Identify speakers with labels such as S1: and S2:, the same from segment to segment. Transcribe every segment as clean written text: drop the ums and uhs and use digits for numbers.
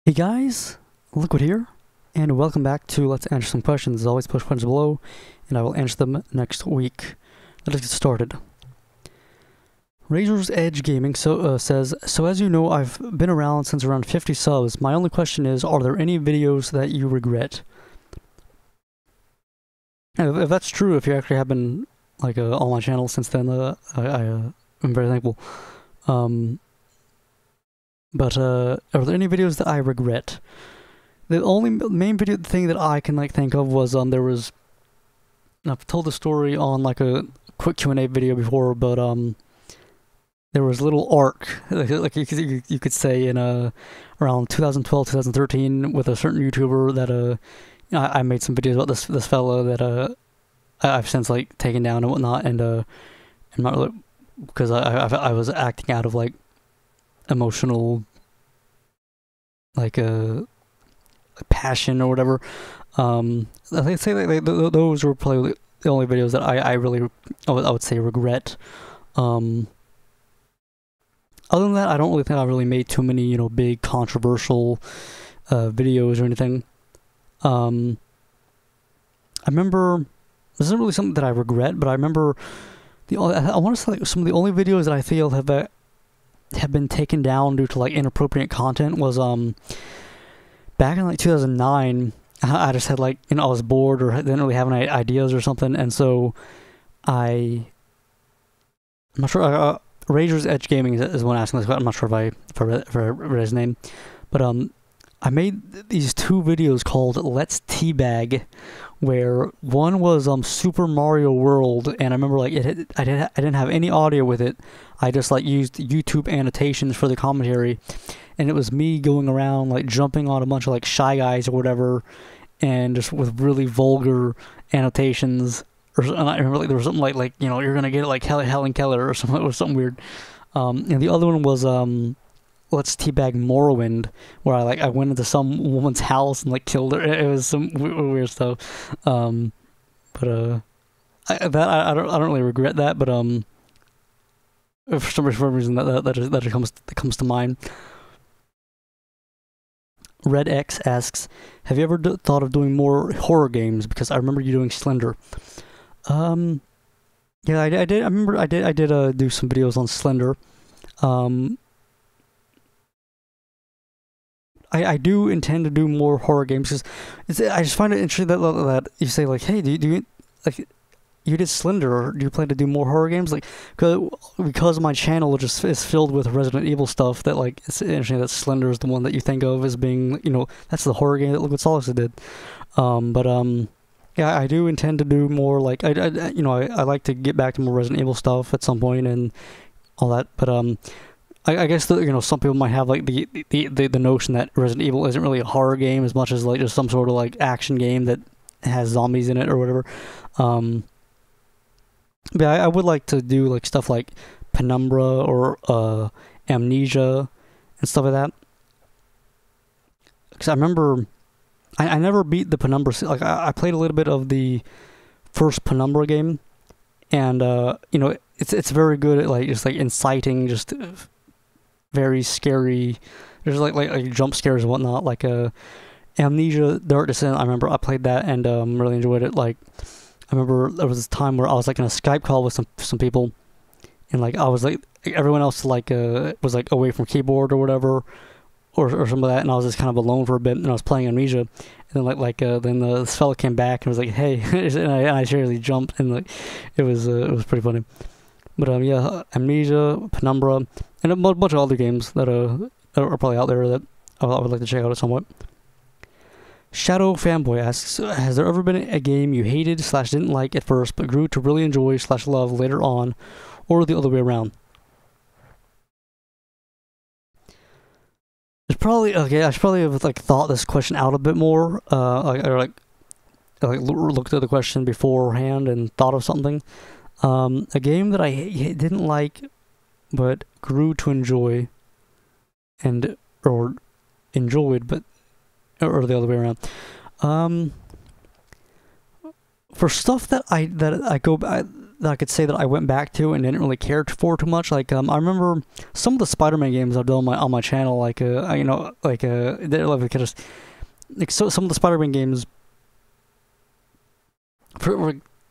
S1: Hey guys, Liquid here, and welcome back to Let's Answer Some Questions. As always, post questions below, and I will answer them next week. Let us get started. Razor's Edge Gaming says, so as you know, I've been around since around 50 subs. My only question is, are there any videos that you regret? And if that's true, if you actually have been on my channel since then, I'm very thankful. But are there any videos that I regret? The only main video thing that I can think of was there was, I've told the story on a quick Q&A video before, but there was a little arc you could say in around 2012 2013 with a certain YouTuber that I made some videos about this fella that I've since taken down and whatnot, and I'm not really, because I was acting out of emotional passion or whatever. I say those were probably the only videos that I would say regret. Other than that, I don't really think I really made too many big controversial videos or anything. I remember, this isn't really something that I regret, but I remember I want to say some of the only videos that I feel have been taken down due to inappropriate content was back in 2009. I just had I was bored or didn't really have any ideas or something, and so I'm not sure. Razor's Edge Gaming is one asking this question. I'm not sure if I read his name, but I made these two videos called Let's Teabag, where one was Super Mario World, and I remember I didn't have any audio with it. I just used YouTube annotations for the commentary, and it was me going around jumping on a bunch of Shy Guys or whatever, and just with really vulgar annotations. And I remember there was something you're gonna get it like Helen Keller or something. It was something weird. And the other one was Let's Teabag Morrowind, where I went into some woman's house and killed her. It was some weird stuff. I don't really regret that, but for some reason that comes to mind. Red X asks, have you ever thought of doing more horror games? Because I remember you doing Slender. Yeah, I did. I remember I did do some videos on Slender. I do intend to do more horror games, because I just find it interesting that you say hey, do you you did Slender, or do you plan to do more horror games? Because my channel just is filled with Resident Evil stuff, that it's interesting that Slender is the one that you think of as being that's the horror game that Liquid Solace did. Yeah, I do intend to do more I like to get back to more Resident Evil stuff at some point and all that, but I guess some people might have the notion that Resident Evil isn't really a horror game as much as just some sort of action game that has zombies in it or whatever. But I would like to do stuff like Penumbra or Amnesia and stuff like that. Because I remember I never beat the Penumbra. I played a little bit of the first Penumbra game, and it's very good at just inciting just very scary. There's like jump scares and whatnot. Amnesia, Dark Descent. I remember I played that and really enjoyed it. I remember there was this time where I was in a Skype call with some people, and I was everyone else was away from keyboard or whatever, or some of that, and I was just kind of alone for a bit, and I was playing Amnesia, and then then this fella came back and was hey, and I seriously jumped, and it was pretty funny. But yeah, Amnesia, Penumbra, and a bunch of other games that are probably out there that I would like to check out at some point. Shadow Fanboy asks, has there ever been a game you hated / didn't like at first but grew to really enjoy / love later on, or the other way around? It's probably okay. I should probably have thought this question out a bit more. Looked at the question beforehand and thought of something. A game that I didn't like but grew to enjoy, or enjoyed, but or the other way around. For stuff that I go back, that I could say that I went back to and didn't really care for too much. Like I remember some of the Spider-Man games I've done on my channel. Like you know, they're like just like so some of the Spider-Man games.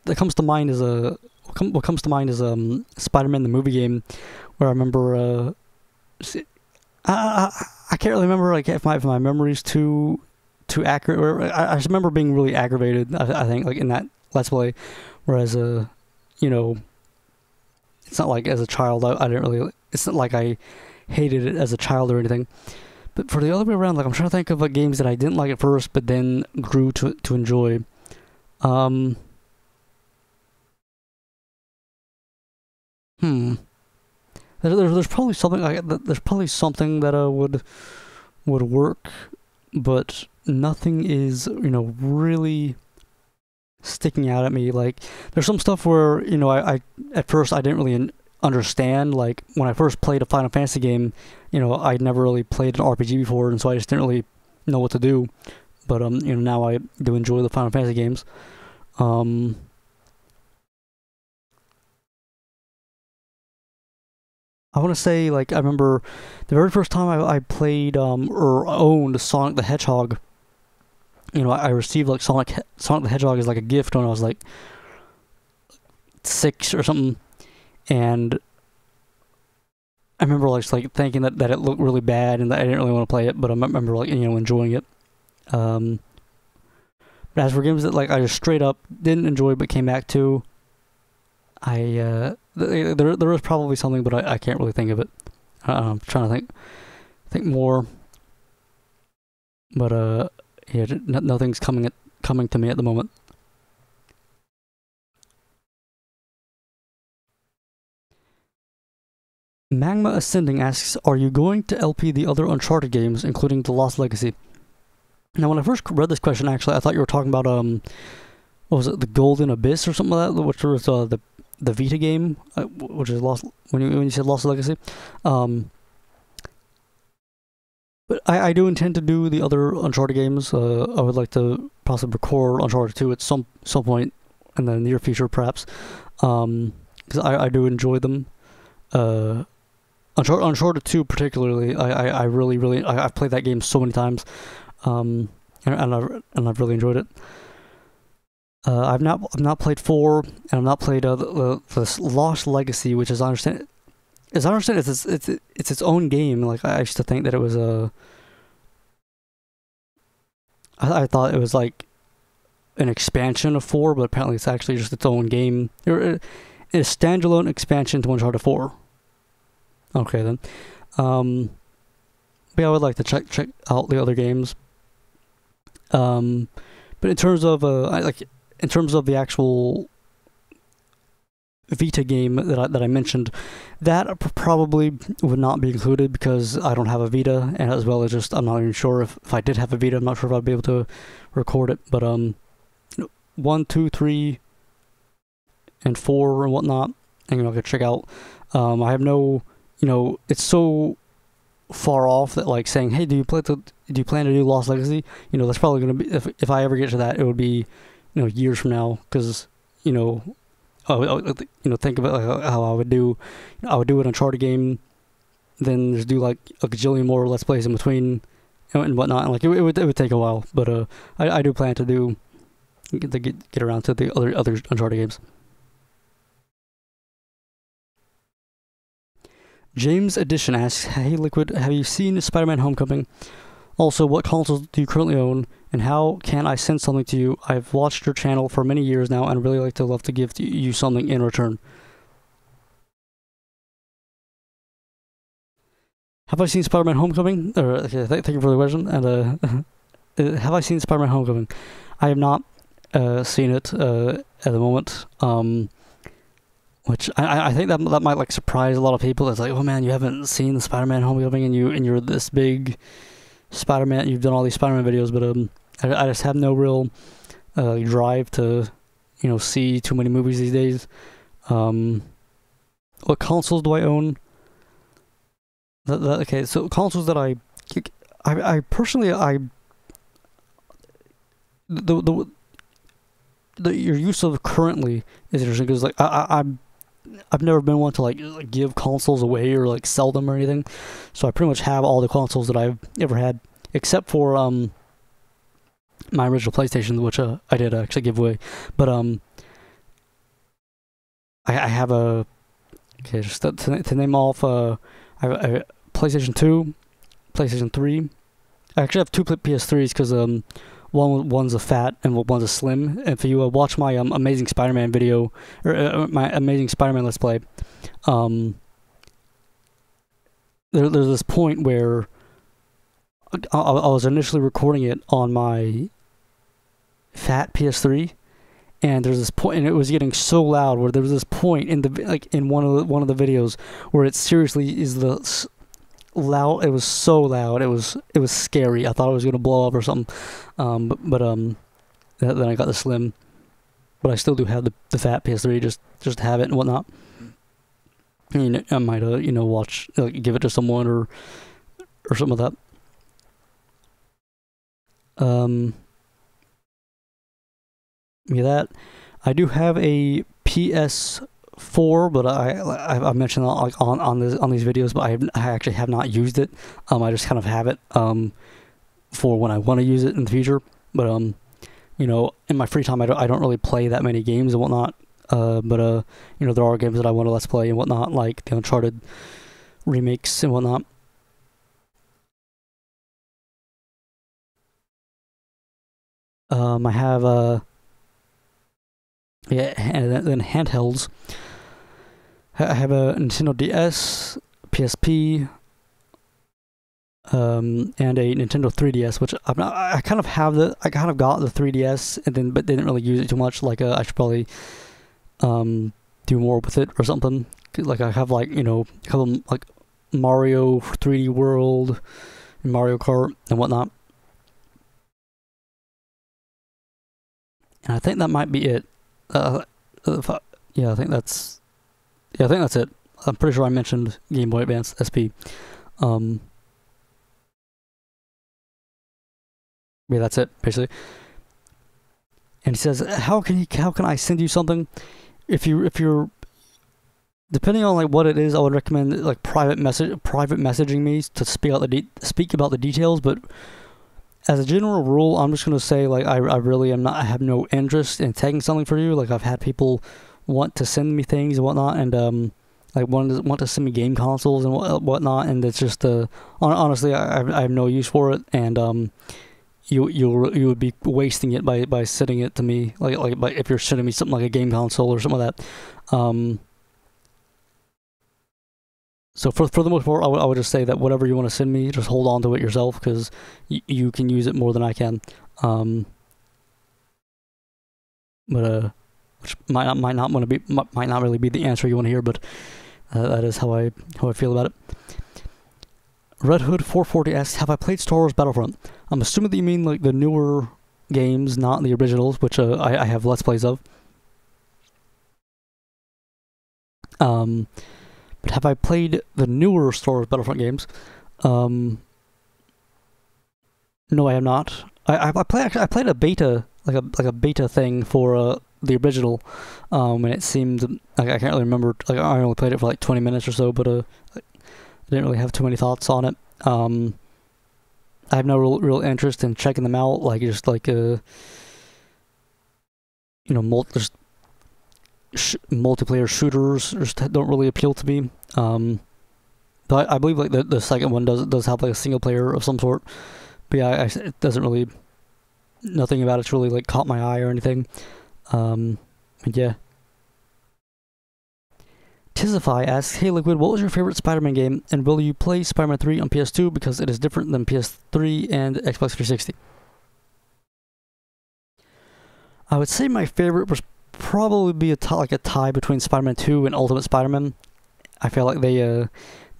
S1: That comes to mind is what comes to mind is Spider-Man the movie game, where I remember I can't really remember like if my memory's too accurate. Or I just remember being really aggravated. I think like in that Let's Play, whereas you know, it's not like as a child I didn't really. It's not like I hated it as a child or anything. But for the other way around, like I'm trying to think of like games that I didn't like at first, but then grew to enjoy. There's probably something there's probably something that would work, but nothing is, you know, really sticking out at me. Like there's some stuff where, you know, I at first I didn't really understand. Like when I first played a Final Fantasy game, you know, I'd never really played an RPG before, and so I just didn't really know what to do. But you know, now I do enjoy the Final Fantasy games. I want to say, like, I remember the very first time I played or owned Sonic the Hedgehog. You know, I received like Sonic the Hedgehog as like a gift when I was like 6 or something, and I remember like thinking that it looked really bad and that I didn't really want to play it, but I remember like, you know, enjoying it. But as for games that like I just straight up didn't enjoy but came back to, there is probably something, but I can't really think of it. I'm trying to think more, but yeah, nothing's coming to me at the moment. Magma Ascending asks, are you going to LP the other Uncharted games, including The Lost Legacy? Now, when I first read this question, actually, I thought you were talking about what was it, The Golden Abyss or something like that, which was the Vita game, which is Lost. When you said Lost Legacy, but I do intend to do the other Uncharted games. I would like to possibly record Uncharted 2 at some point in the near future, perhaps, because I do enjoy them. Uncharted 2 particularly, I really I've played that game so many times, and I've really enjoyed it. I've not played 4, and I've not played the Lost Legacy, which as I understand it's its own game. Like I used to think that it was I thought it was like an expansion of 4, but apparently it's actually just its own game. It's a standalone expansion to Uncharted 4. Okay then. But yeah, I would like to check out the other games. But in terms of in terms of the actual Vita game that I mentioned, that probably would not be included because I don't have a Vita, and as well as just I'm not even sure if I did have a Vita, I'm not sure if I'd be able to record it. But 1, 2, 3, and 4 and whatnot, and you know, I could check out. I have no, you know, it's so far off that like saying, hey, do you plan to do Lost Legacy? You know, that's probably gonna be, if I ever get to that, it would be, you know, years from now, because you know, think of it like how I would do an Uncharted game, then just do like a gajillion more Let's Plays in between, you know, and whatnot. And like it would take a while, but I do plan to get around to the other Uncharted games. James Edition asks, hey Liquid, have you seen Spider-Man Homecoming? Also, what consoles do you currently own, and how can I send something to you? I've watched your channel for many years now, and really love to give you something in return. Have I seen Spider-Man Homecoming? Okay, thank you for the question. And have I seen Spider-Man Homecoming? I have not seen it at the moment. Which I think that might like surprise a lot of people. It's like, oh man, you haven't seen the Spider-Man Homecoming, and you're this big Spider-Man. You've done all these Spider-Man videos, but I just have no real drive to, you know, see too many movies these days. What consoles do I own? Okay, so consoles that I personally the your use of currently is interesting because like I've never been one to like give consoles away or like sell them or anything, so I pretty much have all the consoles that I've ever had except for my original PlayStation, which I did actually give away, but I have a just to name off I have a PlayStation 2, PlayStation 3. I actually have two PS3s because one's a fat and one's a slim. And if you watch my Amazing Spider-Man video or my Amazing Spider-Man Let's Play, there's this point where I was initially recording it on my fat PS3, and there's this point, and it was getting so loud where there was this point in the in one of the videos where it seriously is the loud. It was so loud. It was scary. I thought it was gonna blow up or something. But then I got the slim, but I still do have the fat PS3 just to have it and whatnot. And I might watch give it to someone or something like that. Yeah, that I do have a PS4, but I mentioned that like on these videos, but I actually have not used it. I just kind of have it for when I want to use it in the future. But in my free time, I don't really play that many games and whatnot. But there are games that I want to let's play and whatnot, like the Uncharted remakes and whatnot. I have and then handhelds. I have a Nintendo DS, PSP, and a Nintendo 3DS, which I kind of got the 3DS, and but didn't really use it too much. Like I should probably do more with it or something. Like I have a couple like Mario 3D World, and Mario Kart and whatnot. And I think that might be it. I think that's it. I'm pretty sure I mentioned Game Boy Advance SP. Yeah, that's it basically. And he says, how can I send you something? If you're depending on like what it is, I would recommend like private messaging me to speak about the details. But as a general rule, I'm just gonna say like I really I have no interest in taking something for you. Like I've had people want to send me things and whatnot, and like want to send me game consoles and whatnot, and it's just honestly I have no use for it, and you would be wasting it by sending it to me like if you're sending me something like a game console or something like that. So for the most part, I would just say that whatever you want to send me, just hold on to it yourself, because you can use it more than I can. But which might not really be the answer you want to hear, but that is how I feel about it. Red Hood 440 asks, have I played Star Wars Battlefront? I'm assuming that you mean like the newer games, not the originals, which I have Let's Plays of. But have I played the newer Star Wars Battlefront games? No, I have not. I played a beta, like a beta thing for the original, and it seemed like I can't really remember. Like I only played it for like 20 minutes or so, but I didn't really have too many thoughts on it. I have no real interest in checking them out. Like just like multiplayer shooters just don't really appeal to me. But I believe like the second one does have like a single player of some sort. But yeah, it doesn't really, nothing about it's really like caught my eye or anything. And yeah. Tizify asks, hey Liquid, what was your favorite Spider-Man game, and will you play Spider-Man 3 on PS2 because it is different than PS3 and Xbox 360? I would say my favorite was probably be a tie between Spider-Man 2 and Ultimate Spider-Man. I feel like they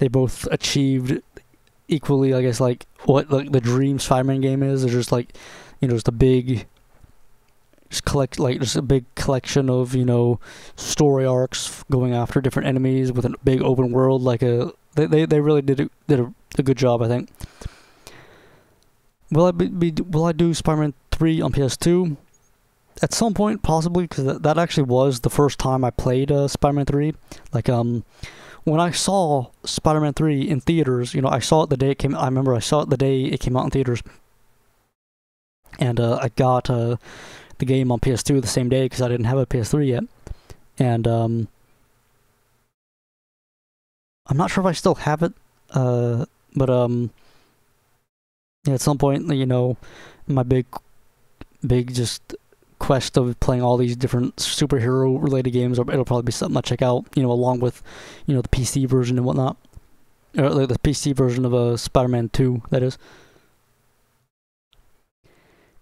S1: both achieved equally, I guess, like what like the dream Spider-Man game is. It's just like, just a big just a big collection of story arcs going after different enemies with a big open world. Like they really did a good job, I think. Will I do Spider-Man 3 on PS2? at some point, possibly, because that actually was the first time I played Spider-Man 3. Like, when I saw Spider-Man 3 in theaters, I saw it the day it came. I remember I saw it the day it came out in theaters, and I got the game on PS2 the same day because I didn't have a PS3 yet, and I'm not sure if I still have it, but yeah, at some point, my big just quest of playing all these different superhero related games, or it'll probably be something I check out, along with, the PC version and whatnot, or like the PC version of Spider-Man 2, that is.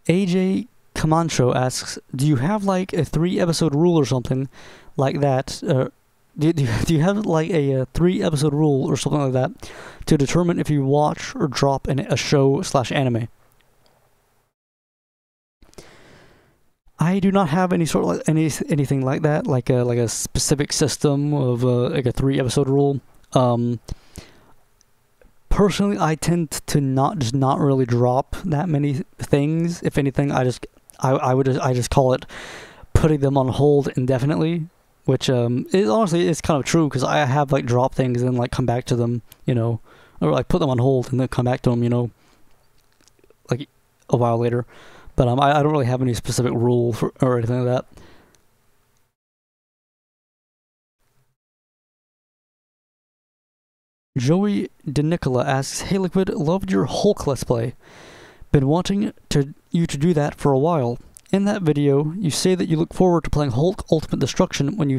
S1: AJ Camacho asks, do you have like a 3-episode rule or something like that? Do you have like a 3-episode rule or something like that to determine if you watch or drop a show/anime? I do not have any sort of like anything like that, like a specific system of like a 3-episode rule. Personally, I tend to not really drop that many things. If anything, I just call it putting them on hold indefinitely, which honestly is kind of true, because I have like dropped things and like come back to them, or like put them on hold and then come back to them, like a while later. But I don't really have any specific rule or anything like that. Joey DeNicola asks, hey Liquid, loved your Hulk Let's Play. Been wanting you to do that for a while. In that video, you say that you look forward to playing Hulk Ultimate Destruction when do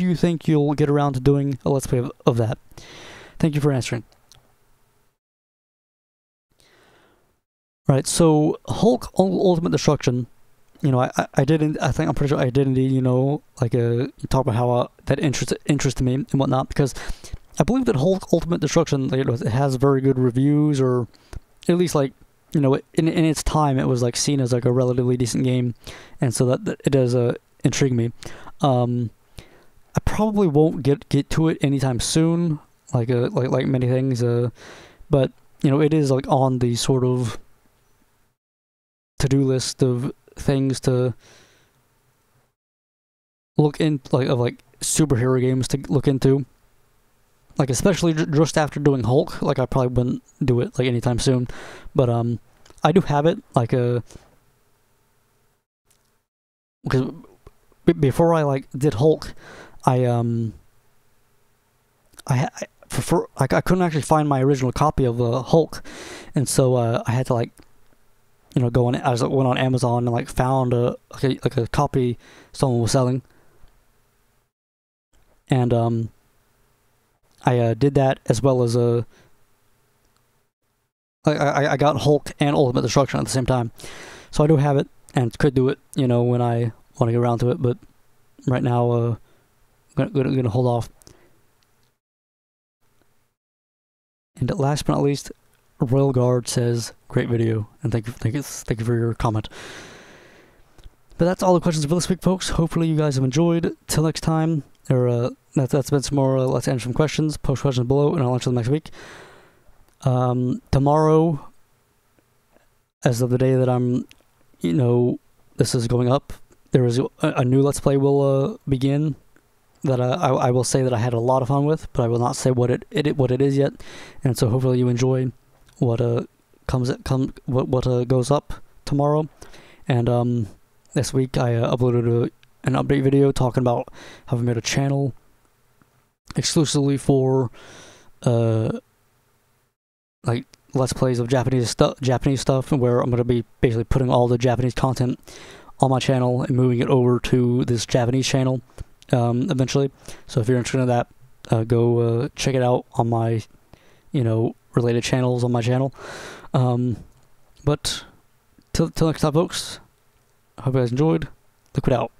S1: you think you'll get around to doing a Let's Play of that? Thank you for answering. Right, so Hulk Ultimate Destruction, I didn't. I think I'm pretty sure I did indeed. Like talk about how that interested me and whatnot, because I believe that Hulk Ultimate Destruction, it has very good reviews, or at least like in its time it was like seen as like a relatively decent game, and so that it does intrigue me. I probably won't get to it anytime soon, like many things. But it is like on the sort of to-do list of things to look in, like superhero games to look into, like especially just after doing Hulk. Like I probably wouldn't do it like anytime soon, but I do have it like because before I like did Hulk, I couldn't actually find my original copy of Hulk, and so I had to like go on. I went on Amazon and like found a copy someone was selling, and I did that, as well as I got Hulk and Ultimate Destruction at the same time, so I do have it and could do it when I want to get around to it. But right now, gonna hold off. And last but not least, Royal Guard says, great video, and thank you for your comment. But that's all the questions for this week, folks. Hopefully you guys have enjoyed. Till next time, that's been some more Let's Answer Some Questions. Post questions below, and I'll answer them next week. Tomorrow, as of the day that I'm, this is going up, there is a new Let's Play will begin, that I will say that I had a lot of fun with, but I will not say what it is yet. And so hopefully you enjoy what goes up tomorrow. And this week I uploaded an update video talking about how I made a channel exclusively for like Let's Plays of Japanese stuff, where I'm going to be basically putting all the Japanese content on my channel and moving it over to this Japanese channel eventually. So if you're interested in that, go check it out on my related channels on my channel. But till next time, folks, I hope you guys enjoyed. Liquid out.